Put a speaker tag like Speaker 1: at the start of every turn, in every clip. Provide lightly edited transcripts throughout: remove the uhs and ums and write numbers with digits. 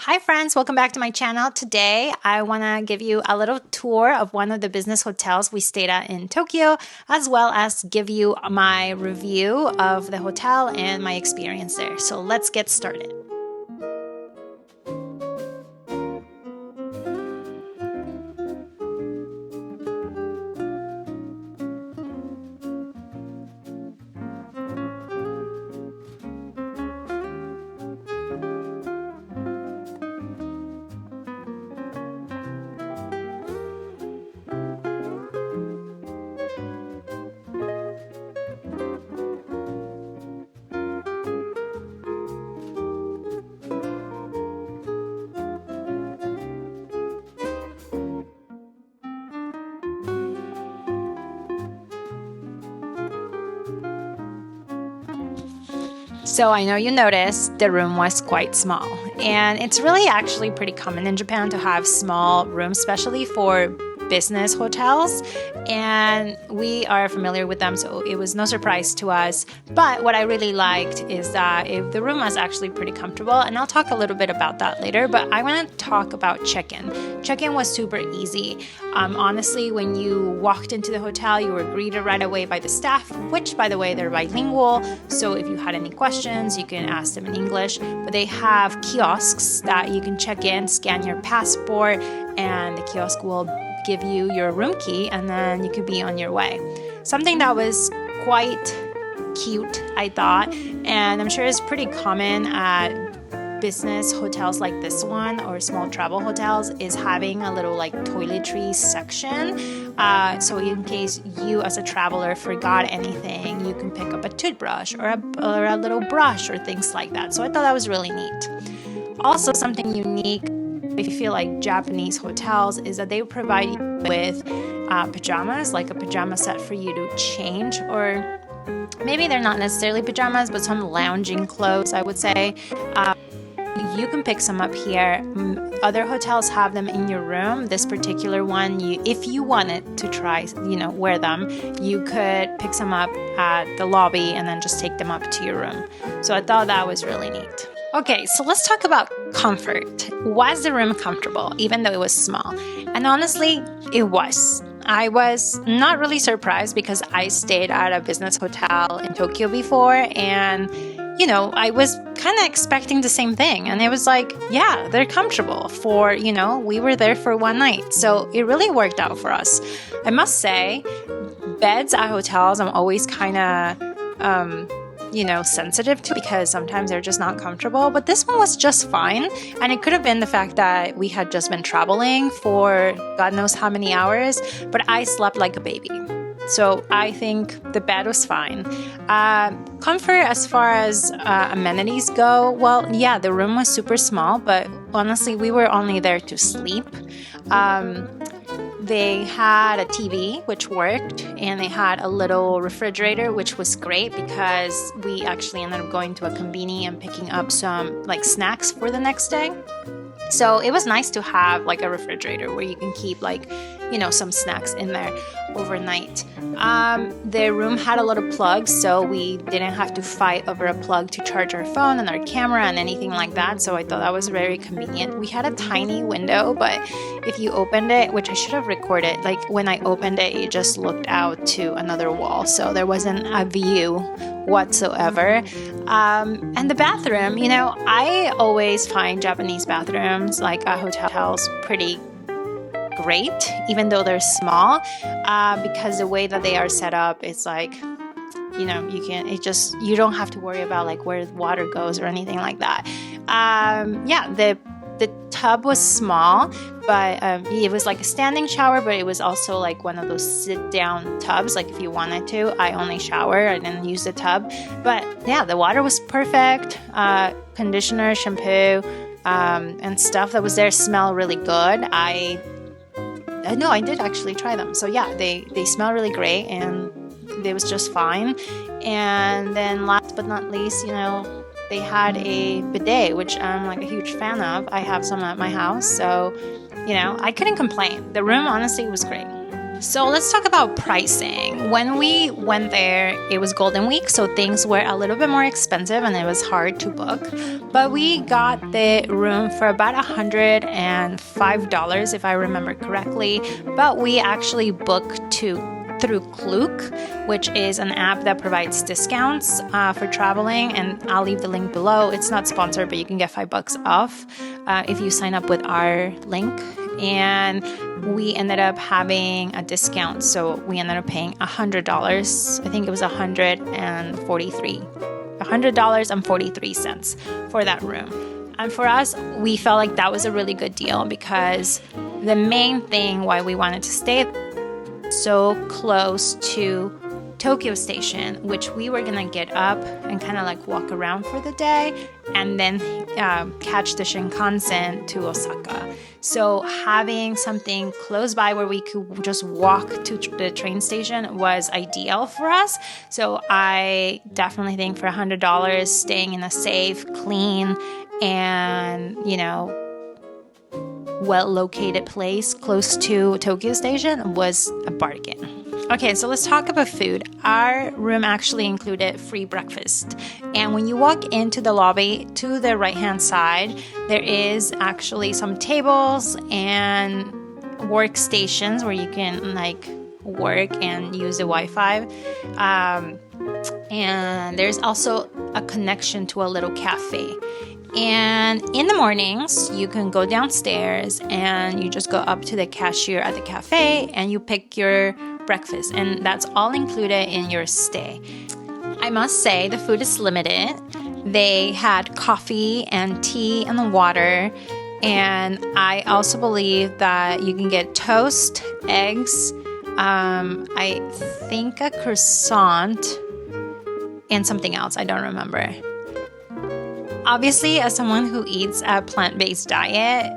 Speaker 1: Hi friends, welcome back to my channel. Today I want to give you a little tour of one of the business hotels we stayed at in Tokyo, as well as give you my review of the hotel and my experience there. So let's get started. So I know you noticed the room was quite small, and it's really actually pretty common in Japan to have small rooms, especially for business hotels, and we are familiar with them, so it was no surprise to us. But what I really liked is that the room was actually pretty comfortable, and I'll talk a little bit about that later, but I want to talk about check-in. Check-in was super easy. Honestly, when you walked into the hotel, you were greeted right away by the staff, which, by the way, they're bilingual, so if you had any questions, you can ask them in English. But they have kiosks that you can check in, scan your passport, and the kiosk will give you your room key, and then you could be on your way. Something that was quite cute, I thought, and I'm sure it's pretty common at business hotels like this one or small travel hotels, is having a little like toiletry section. So in case you as a traveler forgot anything, you can pick up a toothbrush or a little brush or things like that. So I thought that was really neat. Also, something unique, if you feel like Japanese hotels, is that they provide you with pajamas, like a pajama set for you to change, or maybe they're not necessarily pajamas, but some lounging clothes, I would say. You can pick some up here. Other hotels have them in your room. This particular one, if you wanted to try, wear them, you could pick some up at the lobby and then just take them up to your room. So I thought that was really neat. Okay, so let's talk about comfort. Was the room comfortable, even though it was small? And honestly, it was. I was not really surprised because I stayed at a business hotel in Tokyo before, and I was kind of expecting the same thing. And it was like, yeah, they're comfortable for, we were there for one night. So it really worked out for us. I must say, beds at hotels, I'm always kind of, sensitive to, because sometimes they're just not comfortable. But this one was just fine. And it could have been the fact that we had just been traveling for God knows how many hours, but I slept like a baby. So I think the bed was fine. Comfort as far as amenities go, well, yeah, the room was super small, but honestly, we were only there to sleep. They had a TV, which worked, and they had a little refrigerator, which was great because we actually ended up going to a convenience and picking up some snacks for the next day. So it was nice to have a refrigerator where you can keep some snacks in there overnight. The room had a lot of plugs, so we didn't have to fight over a plug to charge our phone and our camera and anything like that. So I thought that was very convenient. We had a tiny window, but if you opened it, which I should have recorded, when I opened it, it just looked out to another wall. So there wasn't a view whatsoever. And the bathroom, I always find Japanese bathrooms at hotels pretty great, even though they're small, because the way that they are set up, it's you don't have to worry about where water goes or anything like that. The tub was small, but it was a standing shower, but it was also one of those sit-down tubs. If you wanted to, I only shower, I didn't use the tub. But yeah, the water was perfect. Conditioner, shampoo, and stuff that was there smell really good. I did actually try them. So yeah, they smell really great, and it was just fine. And then last but not least, they had a bidet, which I'm a huge fan of. I have some at my house, so I couldn't complain. The room honestly was great. So let's talk about pricing. When we went there, it was Golden Week, so things were a little bit more expensive and it was hard to book. But we got the room for about $105, if I remember correctly. But we actually booked through Klook, which is an app that provides discounts for traveling, and I'll leave the link below. It's not sponsored, but you can get $5 off if you sign up with our link. And we ended up having a discount, so we ended up paying $100. I think it was $100.43 for that room. And for us, we felt like that was a really good deal because the main thing why we wanted to stay so close to Tokyo Station, which we were gonna get up and kind of like walk around for the day and then catch the Shinkansen to Osaka. So having something close by where we could just walk to the train station was ideal for us. So I definitely think for $100, staying in a safe, clean, and well-located place close to Tokyo Station was a bargain. Okay, so let's talk about food. Our room actually included free breakfast. And when you walk into the lobby, to the right-hand side, there is actually some tables and workstations where you can work and use the Wi-Fi. And there's also a connection to a little cafe. And in the mornings, you can go downstairs and you just go up to the cashier at the cafe and you pick your breakfast, and that's all included in your stay. I must say the food is limited. They had coffee and tea and water, and I also believe that you can get toast, eggs, I think a croissant, and something else, I don't remember. Obviously, as someone who eats a plant-based diet,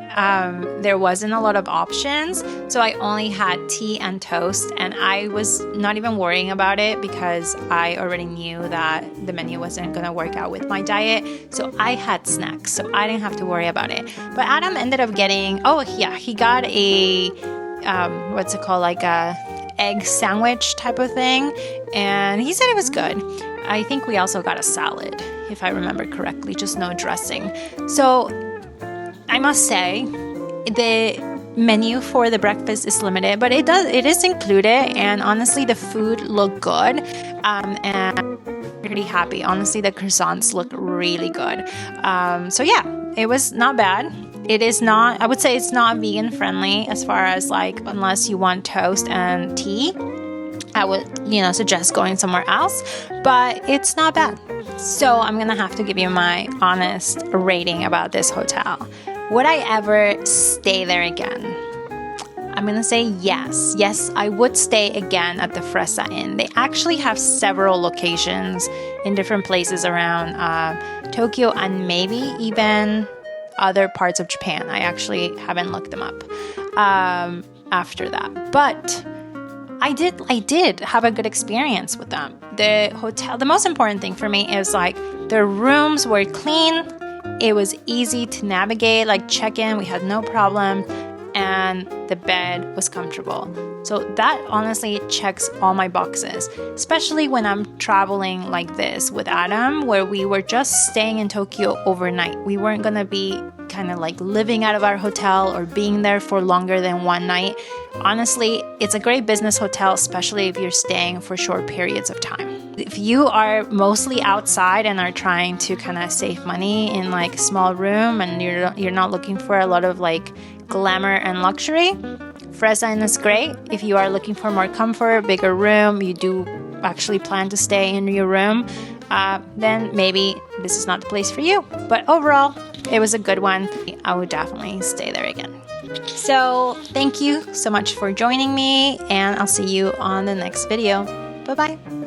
Speaker 1: there wasn't a lot of options, so I only had tea and toast, and I was not even worrying about it because I already knew that the menu wasn't going to work out with my diet, so I had snacks, so I didn't have to worry about it. But Adam ended up getting, he got a, like a egg sandwich type of thing, and he said it was good. I think we also got a salad, if I remember correctly, just no dressing. So I must say the menu for the breakfast is limited, but it is included, and honestly the food looked good, and I'm pretty happy. Honestly, the croissants look really good. So yeah, it was not bad. It is not, I would say it's not vegan friendly as far as unless you want toast and tea. I would, suggest going somewhere else, but it's not bad. So I'm going to have to give you my honest rating about this hotel. Would I ever stay there again? I'm going to say yes. Yes, I would stay again at the Fresa Inn. They actually have several locations in different places around Tokyo and maybe even other parts of Japan. I actually haven't looked them up after that. But I did have a good experience with them. The hotel, the most important thing for me is the rooms were clean. It was easy to navigate, check in, we had no problem, and the bed was comfortable. So that honestly checks all my boxes, especially when I'm traveling like this with Adam, where we were just staying in Tokyo overnight. We weren't gonna be kind of living out of our hotel or being there for longer than one night. Honestly, it's a great business hotel, especially if you're staying for short periods of time. If you are mostly outside and are trying to kind of save money in a small room and you're not looking for a lot of glamour and luxury, Fresa Inn is great. If you are looking for more comfort, bigger room, you do actually plan to stay in your room, then maybe this is not the place for you. But overall, it was a good one. I would definitely stay there again. So thank you so much for joining me, and I'll see you on the next video. Bye-bye.